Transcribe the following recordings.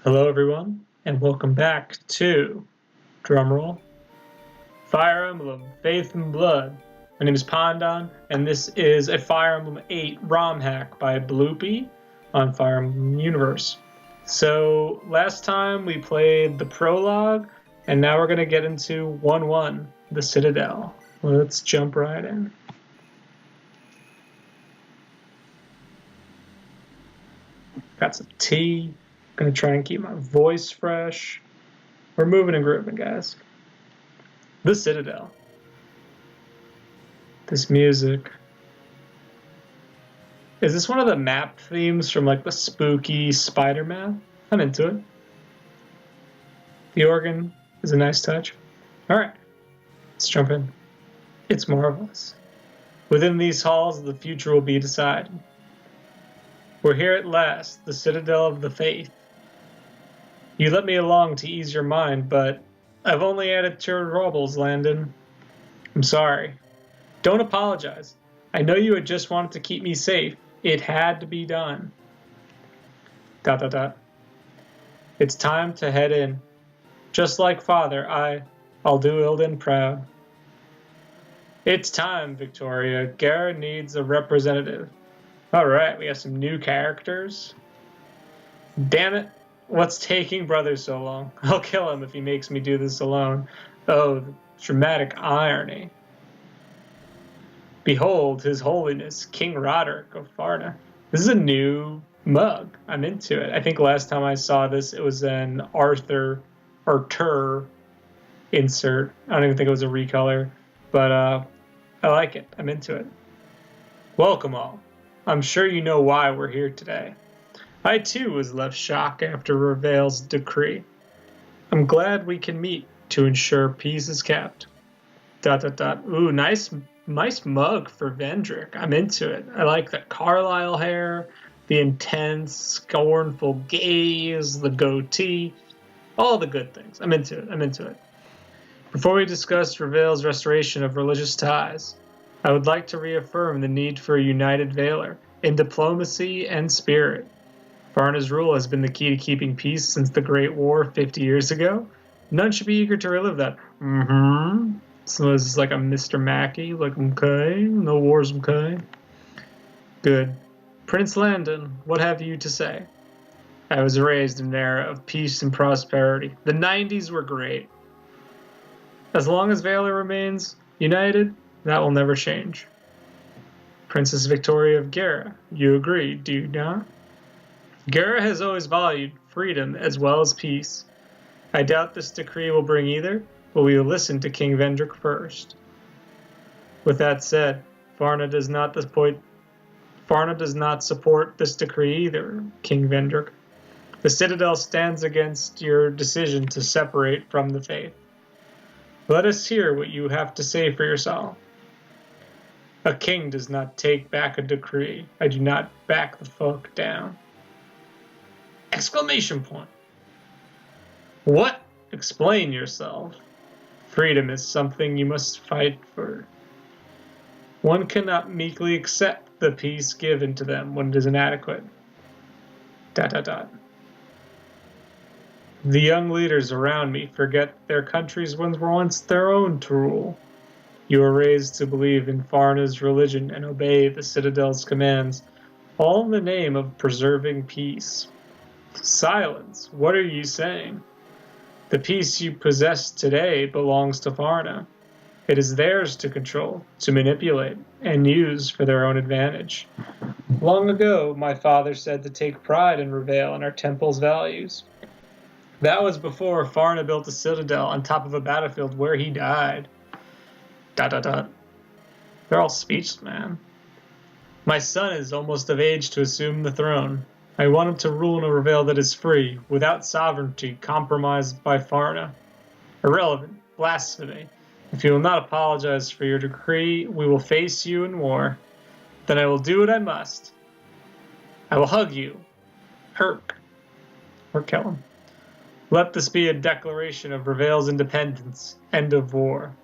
Hello everyone, and welcome back to, drumroll, Fire Emblem, Faith and Blood. My name is Pandan, and this is a Fire Emblem 8 ROM hack by Bloopy on Fire Emblem Universe. So, last time we played the prologue, and now we're going to get into 1-1, the Citadel. Let's jump right in. Got some tea. Gonna try and keep my voice fresh. We're moving and grooving, guys. The Citadel. This music. Is this one of the map themes from like the spooky Spider-Man? I'm into it. The organ is a nice touch. Alright, let's jump in. It's marvelous. Within these halls, the future will be decided. We're here at last, the Citadel of the Faith. You let me along to ease your mind, but I've only added to your troubles, Landon. I'm sorry. Don't apologize. I know you had just wanted to keep me safe. It had to be done. ... It's time to head in. Just like father, I'll do Ilden proud. It's time, Victoria. Gara needs a representative. Alright, we have some new characters. Damn it. What's taking brother so long? I'll kill him if he makes me do this alone. Oh, the dramatic irony. Behold, His Holiness, King Roderick of Farna. This is a new mug. I'm into it. I think last time I saw this, it was an Arthur insert. I don't even think it was a recolor, but I like it. I'm into it. Welcome all. I'm sure you know why we're here today. I too was left shocked after Reveil's decree. I'm glad we can meet to ensure peace is kept. ... Ooh, nice mug for Vendrick. I'm into it. I like the Carlisle hair, the intense, scornful gaze, the goatee, all the good things. I'm into it. Before we discuss Reveil's restoration of religious ties, I would like to reaffirm the need for a united Veiler in diplomacy and spirit. Farna's rule has been the key to keeping peace since the Great War 50 years ago. None should be eager to relive that. So this is like a Mr. Mackey, like, okay, no wars, okay. Good. Prince Landon, what have you to say? I was raised in an era of peace and prosperity. The 90s were great. As long as Veiler remains united, that will never change. Princess Victoria of Gara, you agree, do you not? Gara has always valued freedom as well as peace. I doubt this decree will bring either, but we will listen to King Vendrick first. With that said, Farna does not support this decree either, King Vendrick. The Citadel stands against your decision to separate from the faith. Let us hear what you have to say for yourself. A king does not take back a decree. I do not back the fuck down. Exclamation point. What? Explain yourself. Freedom is something you must fight for. One cannot meekly accept the peace given to them when it is inadequate. ... The young leaders around me forget their countries were once their own to rule. You are raised to believe in Farna's religion and obey the Citadel's commands, all in the name of preserving peace. Silence. What are you saying? The peace you possess today belongs to Farna. It is theirs to control, to manipulate, and use for their own advantage. Long ago, my father said to take pride in Reveil and our temple's values. That was before Farna built a citadel on top of a battlefield where he died. ... They're all speechless, man. My son is almost of age to assume the throne. I want him to rule in a Reveil that is free, without sovereignty compromised by Farna. Irrelevant. Blasphemy. If you will not apologize for your decree, we will face you in war. Then I will do what I must. I will hug you. Herc. Or kill him. Let this be a declaration of Reveil's independence. End of war.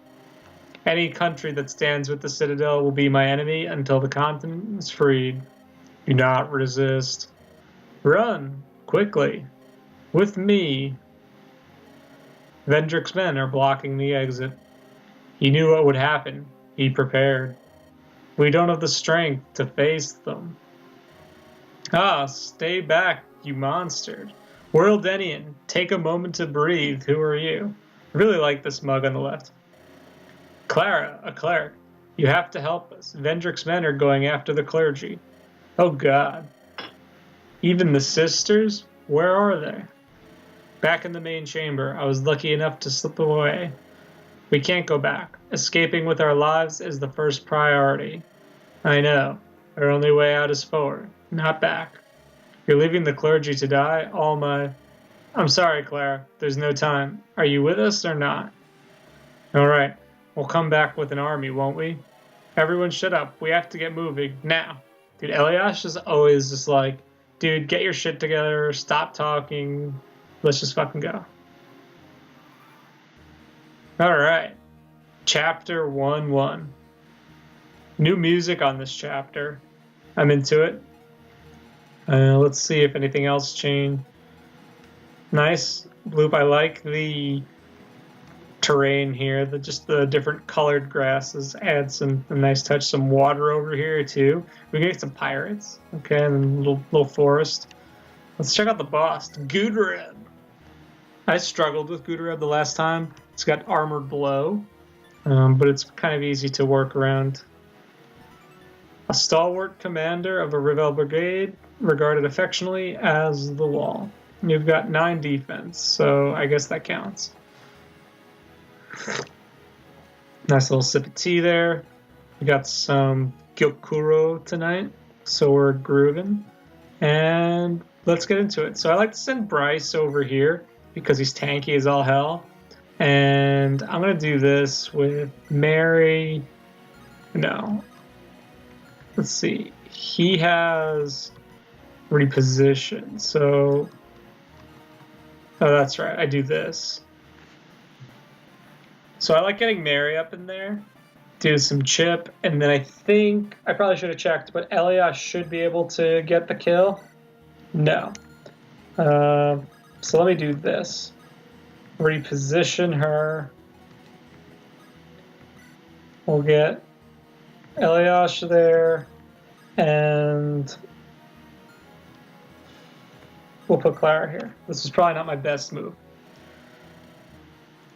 Any country that stands with the Citadel will be my enemy until the continent is freed. Do not resist. Run, quickly. With me, Vendrick's men are blocking the exit. He knew what would happen. He prepared. We don't have the strength to face them. Ah, stay back, you monster. Worldenian, take a moment to breathe. Who are you? I really like this mug on the left. Clara, a cleric. You have to help us. Vendrick's men are going after the clergy. Oh God. Even the sisters? Where are they? Back in the main chamber. I was lucky enough to slip away. We can't go back. Escaping with our lives is the first priority. I know. Our only way out is forward, not back. You're leaving the clergy to die? I'm sorry, Claire. There's no time. Are you with us or not? All right. We'll come back with an army, won't we? Everyone shut up. We have to get moving. Now. Dude, Eliash is always just like, dude, get your shit together. Stop talking. Let's just fucking go. All right. Chapter 1-1. New music on this chapter. I'm into it. Let's see if anything else changed. Nice. Bloop, I like the terrain here. Just the different colored grasses add a nice touch. Some water over here too. We can get some pirates. Okay, and a little forest. Let's check out the boss, Gudrun. I struggled with Gudrun the last time. It's got armored blow, but it's kind of easy to work around. A stalwart commander of a Revel brigade, regarded affectionately as the Wall. You've got 9 defense, so I guess that counts. Nice little sip of tea there. We got some Gyokuro tonight, so we're grooving. And let's get into it. So I like to send Bryce over here because he's tanky as all hell. And I'm going to do this with Mary. No. Let's see. He has reposition, so... Oh, that's right. I do this. So I like getting Mary up in there, do some chip, and then I think I probably should have checked, but Elias should be able to get the kill. No. So let me do this. Reposition her. We'll get Elias there, and we'll put Clara here. This is probably not my best move.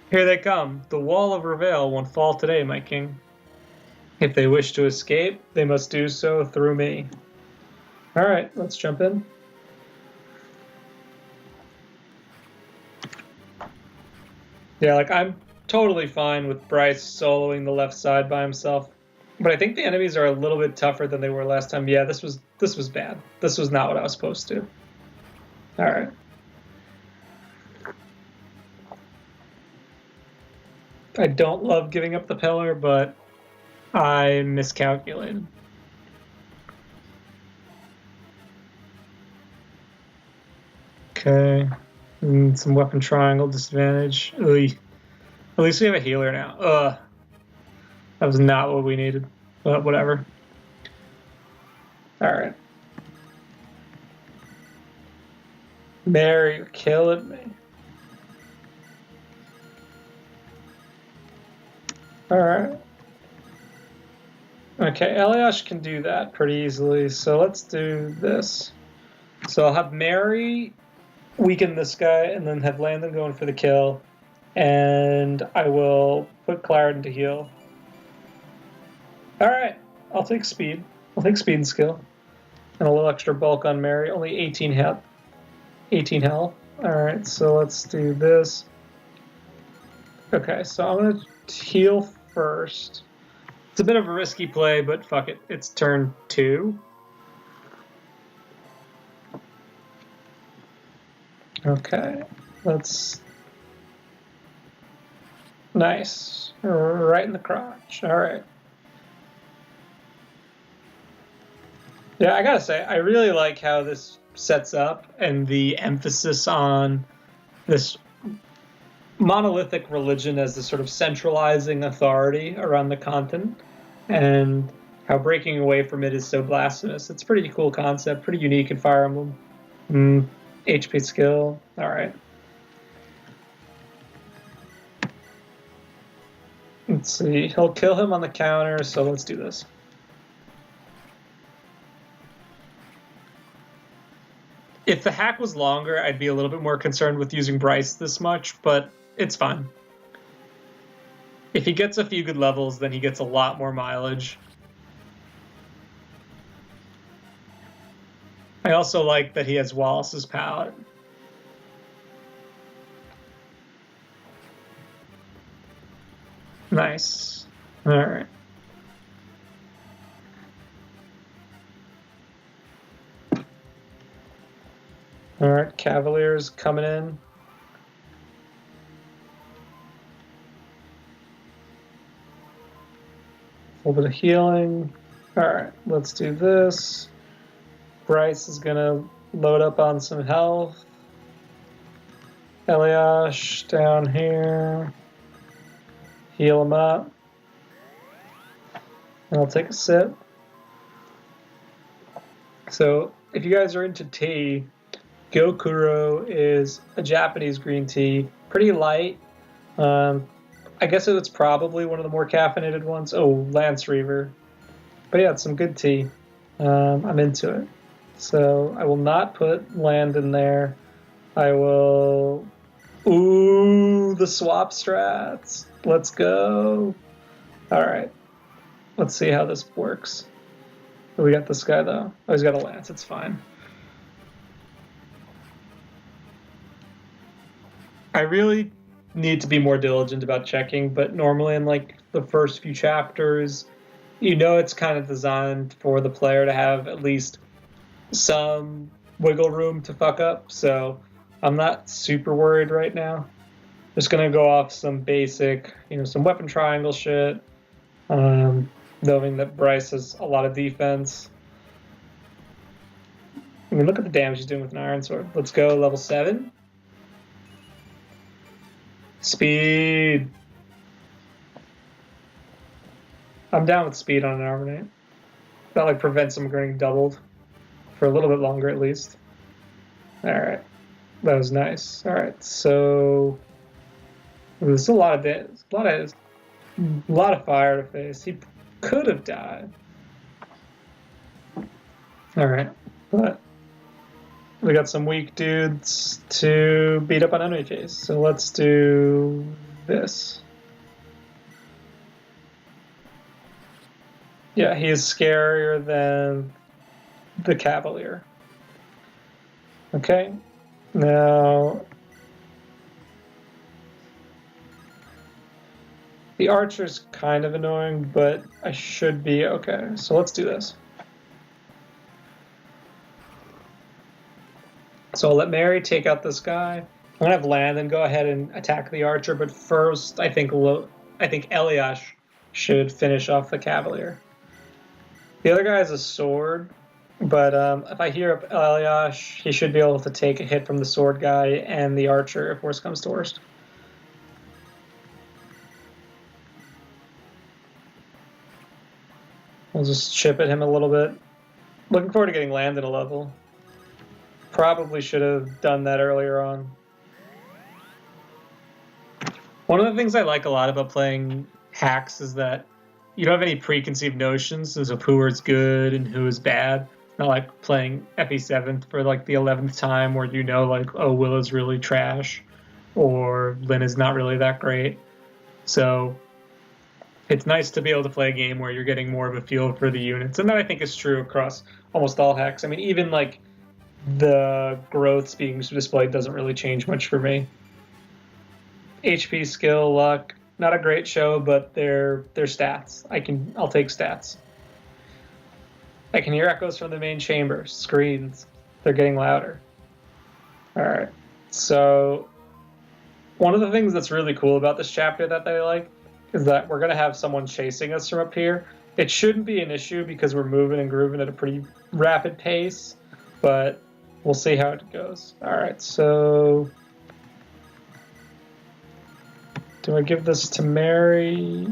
Here they come. The wall of Reveil won't fall today, my king. If they wish to escape, they must do so through me. Alright, let's jump in. Yeah, like, I'm totally fine with Bryce soloing the left side by himself. But I think the enemies are a little bit tougher than they were last time. Yeah, this was bad. This was not what I was supposed to. Alright. I don't love giving up the pillar, but I miscalculated. Okay. And some weapon triangle disadvantage. Ugh. At least we have a healer now. Ugh. That was not what we needed. But whatever. Alright. Mary, you're killing me. Alright. Okay, Eliash can do that pretty easily, so let's do this. So I'll have Mary weaken this guy, and then have Landon going for the kill, and I will put Clarendon to heal. Alright, I'll take speed. I'll take speed and skill. And a little extra bulk on Mary, only 18 health. 18 health. Alright, so let's do this. Okay, so I'm going to heal first. It's a bit of a risky play, but fuck it. It's turn 2. Okay, let's... Nice. Right in the crotch. Alright. Yeah, I gotta say, I really like how this sets up and the emphasis on this monolithic religion as the sort of centralizing authority around the continent, and how breaking away from it is so blasphemous. It's a pretty cool concept, pretty unique in Fire Emblem. HP skill. All right. Let's see. He'll kill him on the counter, so let's do this. If the hack was longer, I'd be a little bit more concerned with using Bryce this much, but it's fine. If he gets a few good levels, then he gets a lot more mileage. I also like that he has Wallace's palette. Nice. All right. All right, Cavaliers coming in. A little bit of healing. All right, let's do this. Bryce is gonna load up on some health. Eliash down here. Heal him up. And I'll take a sip. So if you guys are into tea, Gyokuro is a Japanese green tea, pretty light. I guess it's probably one of the more caffeinated ones. Oh, Lance Reaver. But yeah, it's some good tea. I'm into it. So I will not put land in there. I will... Ooh, the swap strats. Let's go. All right. Let's see how this works. We got this guy, though. Oh, he's got a lance. It's fine. I really need to be more diligent about checking, but normally in like the first few chapters, you know it's kind of designed for the player to have at least some wiggle room to fuck up, so I'm not super worried right now. Just gonna go off some basic, some weapon triangle shit, knowing that Bryce has a lot of defense. I mean, look at the damage he's doing with an Iron Sword. Let's go, level 7. Speed. I'm down with speed on an Armonate. That like prevents him getting doubled for a little bit longer at least. Alright. That was nice. Alright, so there's a lot of fire to face. He could have died. Alright, but we got some weak dudes to beat up on enemy phase. So let's do this. Yeah, he is scarier than the Cavalier. Okay, now the Archer's kind of annoying, but I should be okay. So let's do this. So I'll let Mary take out this guy. I'm gonna have Landon go ahead and attack the Archer, but first I think Eliash should finish off the Cavalier. The other guy has a sword, but if I hear up Eliash, he should be able to take a hit from the sword guy and the Archer if worst comes to worst. We'll just chip at him a little bit. Looking forward to getting Landon a level. Probably should have done that earlier on. One of the things I like a lot about playing hacks is that you don't have any preconceived notions as of who is good and who is bad. Not like playing FE7 for like the 11th time where you know like, oh, Will is really trash or Lynn is not really that great. So it's nice to be able to play a game where you're getting more of a feel for the units. And that I think is true across almost all hacks. I mean, even like the growths being displayed doesn't really change much for me. HP, skill, luck, not a great show, but they're stats. I'll take stats. I can hear echoes from the main chamber. Screens, they're getting louder. All right. So one of the things that's really cool about this chapter that they like is that we're gonna have someone chasing us from up here. It shouldn't be an issue because we're moving and grooving at a pretty rapid pace, but we'll see how it goes. All right, so do I give this to Mary?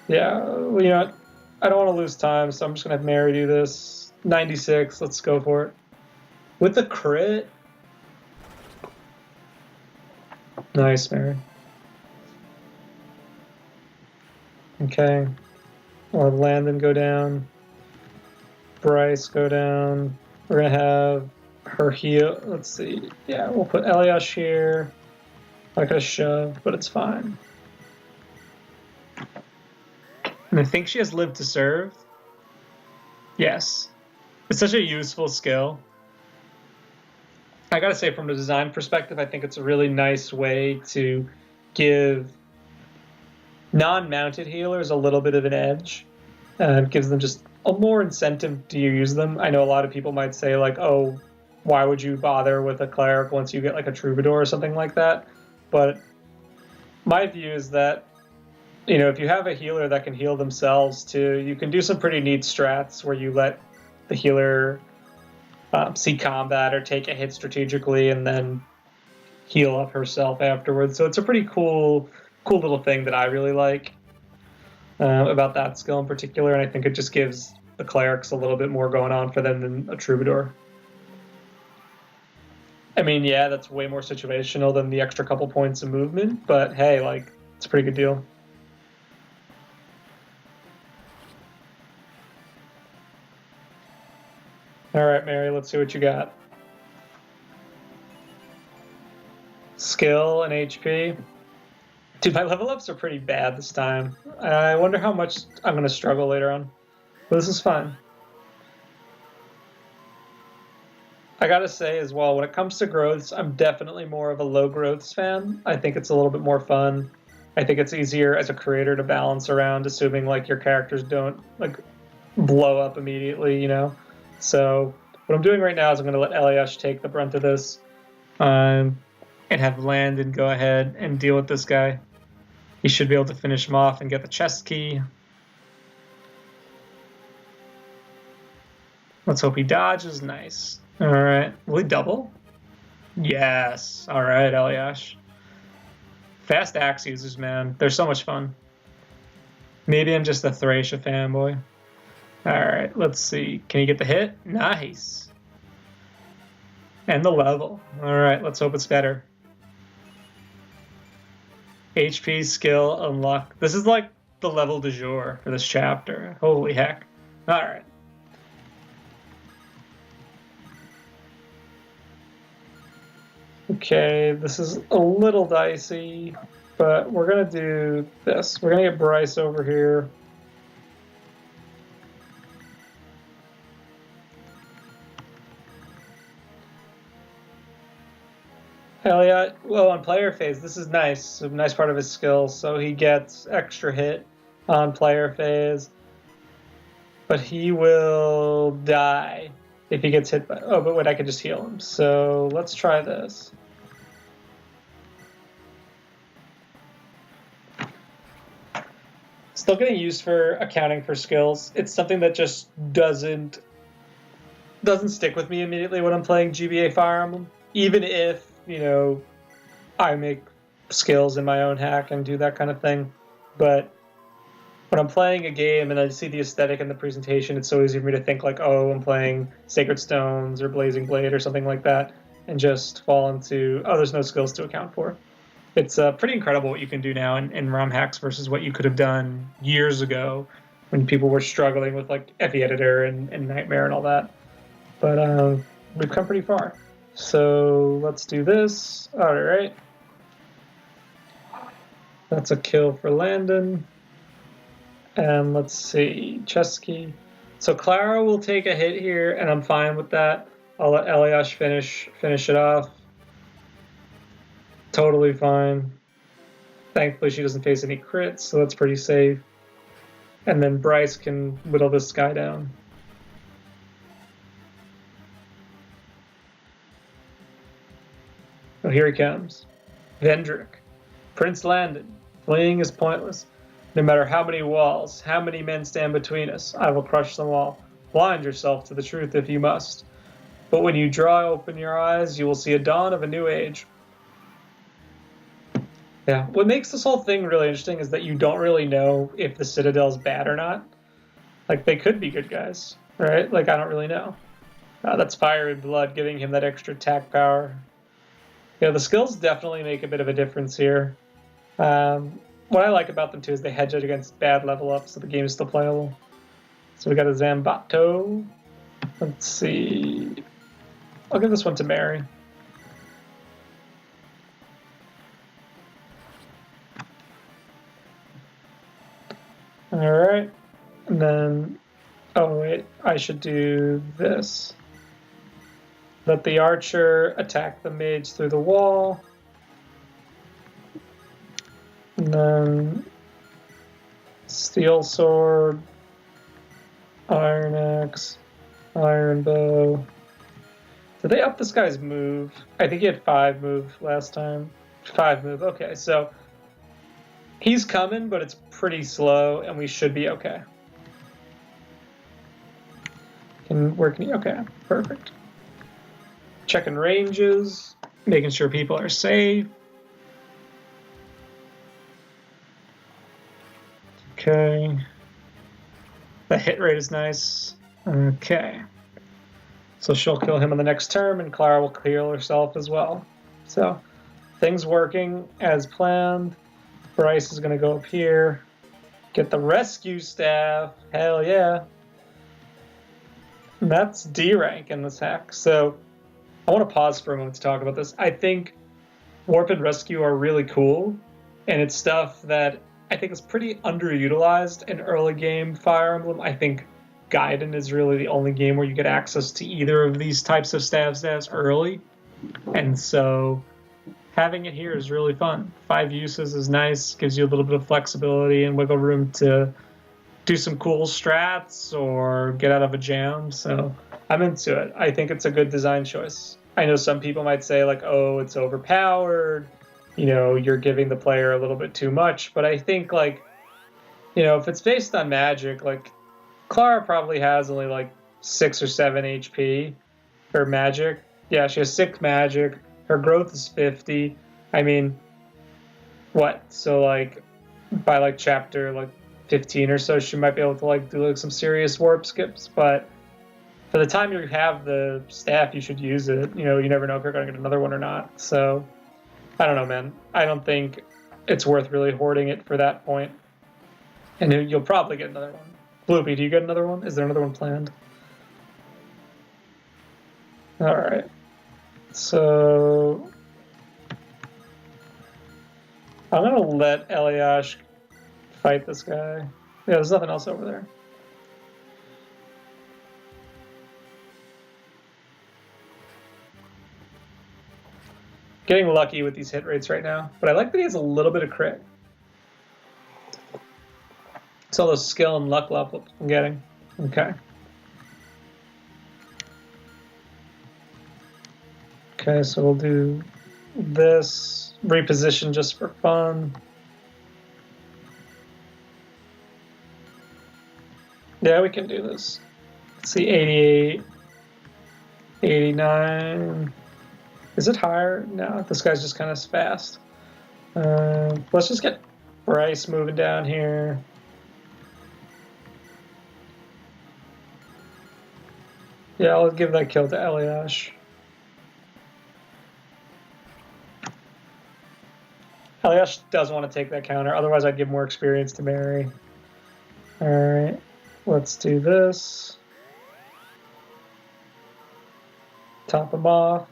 Yeah, well, I don't want to lose time, so I'm just going to have Mary do this. 96, let's go for it. With the crit. Nice, Mary. Okay. I'll have Landon go down. Bryce go down. We're gonna have her heal. Let's see. Yeah, we'll put Eliash here. Like a shove, but it's fine. And I think she has Live to Serve. Yes. It's such a useful skill. I gotta say, from the design perspective, I think it's a really nice way to give non-mounted healers a little bit of an edge. It gives them just a more incentive to use them. I know a lot of people might say, like, oh, why would you bother with a cleric once you get like a troubadour or something like that? But my view is that, you know, if you have a healer that can heal themselves too, you can do some pretty neat strats where you let the healer see combat or take a hit strategically and then heal up herself afterwards. So it's a pretty cool little thing that I really like about that skill in particular, and I think it just gives the clerics a little bit more going on for them than a troubadour. I mean, yeah, that's way more situational than the extra couple points of movement, but hey, like, it's a pretty good deal. All right, Mary, let's see what you got. Skill and HP. Dude, my level ups are pretty bad this time. I wonder how much I'm going to struggle later on. But this is fun. I gotta say as well, when it comes to growths, I'm definitely more of a low growths fan. I think it's a little bit more fun. I think it's easier as a creator to balance around, assuming like your characters don't like blow up immediately, you know? So what I'm doing right now is I'm going to let Eliash take the brunt of this and have Landon go ahead and deal with this guy. He should be able to finish him off and get the chest key. Let's hope he dodges. Nice. All right. Will he double? Yes. All right, Eliash. Fast axe users, man. They're so much fun. Maybe I'm just a Thracia fanboy. All right, let's see. Can he get the hit? Nice. And the level. All right, let's hope it's better. HP, skill, unlock. This is like the level du jour for this chapter. Holy heck. All right. Okay, this is a little dicey, but we're going to do this. We're going to get Bryce over here. Elliot, well, on player phase, this is nice. A nice part of his skill. So he gets extra hit on player phase, but he will die if he gets hit by... Oh, but wait, I can just heal him. So let's try this. Still getting used for accounting for skills. It's something that just doesn't stick with me immediately when I'm playing GBA Fire Emblem. Even if, you know, I make skills in my own hack and do that kind of thing. But when I'm playing a game and I see the aesthetic and the presentation, it's so easy for me to think like, oh, I'm playing Sacred Stones or Blazing Blade or something like that, and just fall into, oh, there's no skills to account for. It's pretty incredible what you can do now in ROM hacks versus what you could have done years ago when people were struggling with like FE Editor and Nightmare and all that. But we've come pretty far. So let's do this. All right. That's a kill for Landon. And let's see, Chesky. So Clara will take a hit here, and I'm fine with that. I'll let Eliash finish it off. Totally fine. Thankfully, she doesn't face any crits, so that's pretty safe. And then Bryce can whittle this guy down. Oh, here he comes. Vendrick. Prince Landon. Fleeing is pointless. No matter how many walls, how many men stand between us, I will crush them all. Blind yourself to the truth if you must. But when you draw open your eyes, you will see a dawn of a new age. Yeah, what makes this whole thing really interesting is that you don't really know if the Citadel's bad or not. Like, they could be good guys. right? Like, I don't really know. That's Fire and Blood, giving him that extra attack power. Yeah, the skills definitely make a bit of a difference here. What I like about them, too, is they hedge it against bad level ups, so the game is still playable. So we got a Zambato. Let's see. I'll give this one to Mary. All right. And then, oh, wait, I should do this. Let the archer attack the mage through the wall. And then steel sword, iron axe, iron bow. Did they up this guy's move? I think he had 5 move last time. 5 move, okay, so he's coming, but it's pretty slow, and we should be okay. Where can he? Okay, perfect. Checking ranges, making sure people are safe. Okay. The hit rate is nice. Okay. So she'll kill him in the next turn, and Clara will heal herself as well. So things working as planned. Bryce is going to go up here. Get the rescue staff. Hell yeah. And that's D rank in this hack. So I want to pause for a moment to talk about this. I think Warp and Rescue are really cool, and it's stuff that I think is pretty underutilized in early game Fire Emblem. I think Gaiden is really the only game where you get access to either of these types of stats early, and so having it here is really fun. 5 uses is nice, gives you a little bit of flexibility and wiggle room to do some cool strats or get out of a jam, so I'm into it. I think it's a good design choice. I know some people might say, like, oh, it's overpowered, you know, you're giving the player a little bit too much, but I think, like, you know, if it's based on magic, like, Clara probably has only, like, 6 or 7 HP for magic. Yeah, she has 6 magic. Her growth is 50. I mean, what? So, like, by, like, chapter, like, 15 or so, she might be able to, like, do, like, some serious warp skips, but for the time you have the staff, you should use it. You know, you never know if you're going to get another one or not. So, I don't know, man. I don't think it's worth really hoarding it for that point. And you'll probably get another one. Bloopy, do you get another one? Is there another one planned? All right. So I'm going to let Eliash fight this guy. Yeah, there's nothing else over there. Getting lucky with these hit rates right now, but I like that he has a little bit of crit. It's all those skill and luck levels I'm getting. Okay. Okay, so we'll do this, reposition just for fun. Yeah, we can do this. Let's see, 88, 89. Is it higher? No, this guy's just kind of fast. Let's just get Bryce moving down here. Yeah, I'll give that kill to Eliash. Eliash does want to take that counter, otherwise I'd give more experience to Mary. Alright, let's do this. Top him off.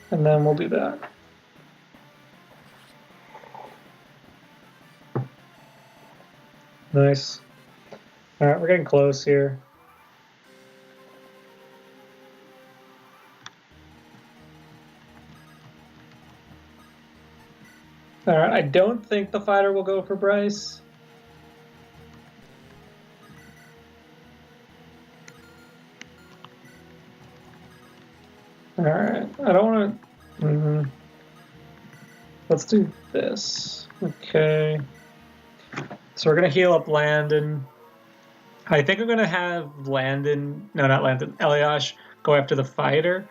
And then we'll do that. Nice. All right, we're getting close here. All right, I don't think the fighter will go for Bryce. All right, I don't want to. Let's do this. Okay. So we're gonna heal up Landon. I think I'm gonna have Landon. No, not Landon. Eliash go after the fighter.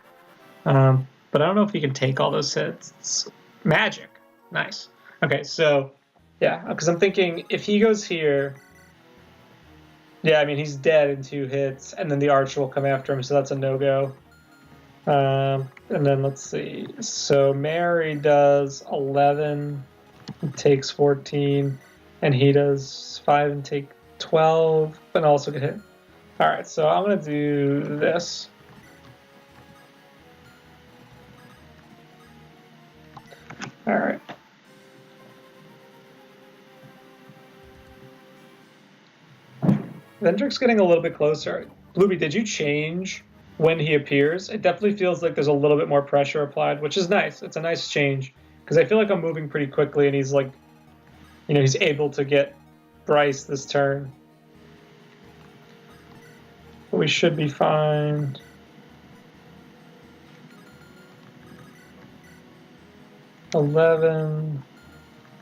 But I don't know if he can take all those hits. It's magic. Nice. Okay, so yeah, because I'm thinking if he goes here, Yeah, I mean, he's dead in 2 hits, and then the archer will come after him, so that's a no-go. And then let's see. So Mary does 11, and takes 14, and he does 5 and take 12, and also get hit. All right, so I'm gonna do this. All right. Vendrick's getting a little bit closer. Bloopy, did you change when he appears? It definitely feels like there's a little bit more pressure applied, which is nice. It's a nice change because I feel like I'm moving pretty quickly, and he's like, you know, he's able to get Bryce this turn. But we should be fine. $11. And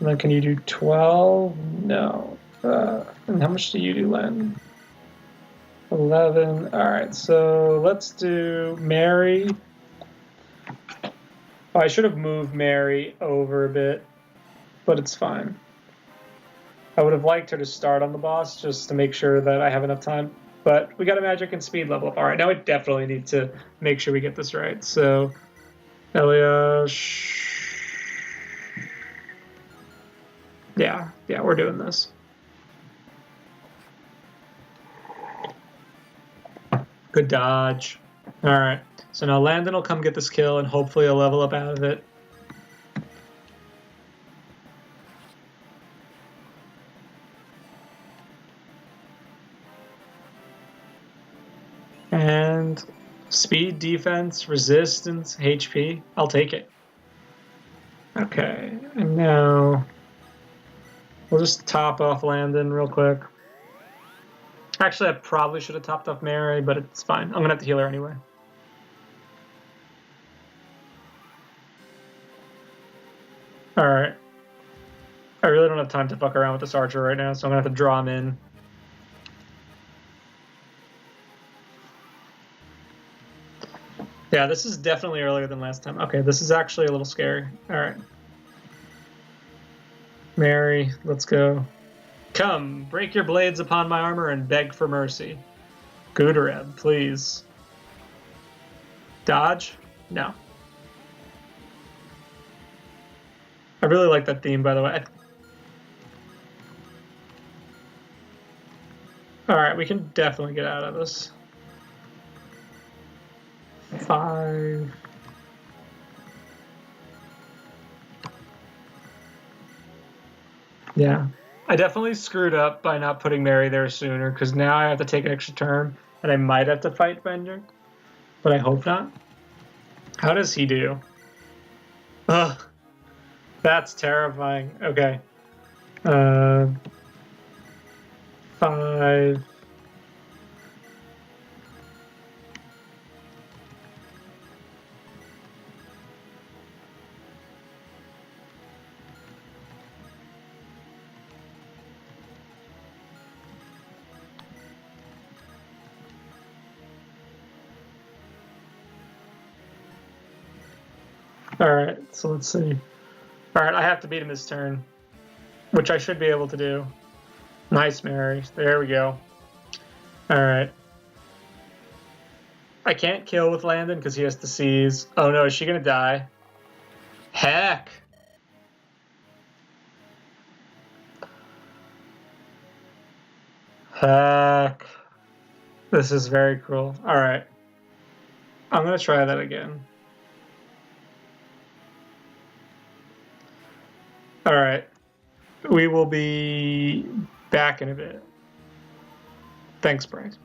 then can you do 12? No. And how much do you do, Len? 11. All right, so let's do Mary. Oh, I should have moved Mary over a bit, but it's fine. I would have liked her to start on the boss just to make sure that I have enough time, but we got a magic and speed level up. All right, now I definitely need to make sure we get this right. So, Elia, yeah, we're doing this. Good dodge. All right, so now Landon will come get this kill, and hopefully he'll level up out of it. And speed, defense, resistance, HP. I'll take it. Okay, and now we'll just top off Landon real quick. Actually, I probably should have topped off Mary, but it's fine. I'm going to have to heal her anyway. All right. I really don't have time to fuck around with this archer right now, so I'm going to have to draw him in. Yeah, this is definitely earlier than last time. Okay, this is actually a little scary. All right. Mary, let's go. Come, break your blades upon my armor and beg for mercy. Gudareb, please. Dodge? No. I really like that theme, by the way. Alright, we can definitely get out of this. 5. Yeah. I definitely screwed up by not putting Mary there sooner, because now I have to take an extra turn, and I might have to fight Bender, but I hope not. How does he do? Ugh. That's terrifying. Okay. 5. Alright, so let's see. Alright, I have to beat him this turn, which I should be able to do. Nice, Mary. There we go. Alright. I can't kill with Landon because he has to seize. Oh no, is she gonna die? Heck! Heck. This is very cruel. Alright. I'm gonna try that again. Alright. We will be back in a bit. Thanks, Bryce.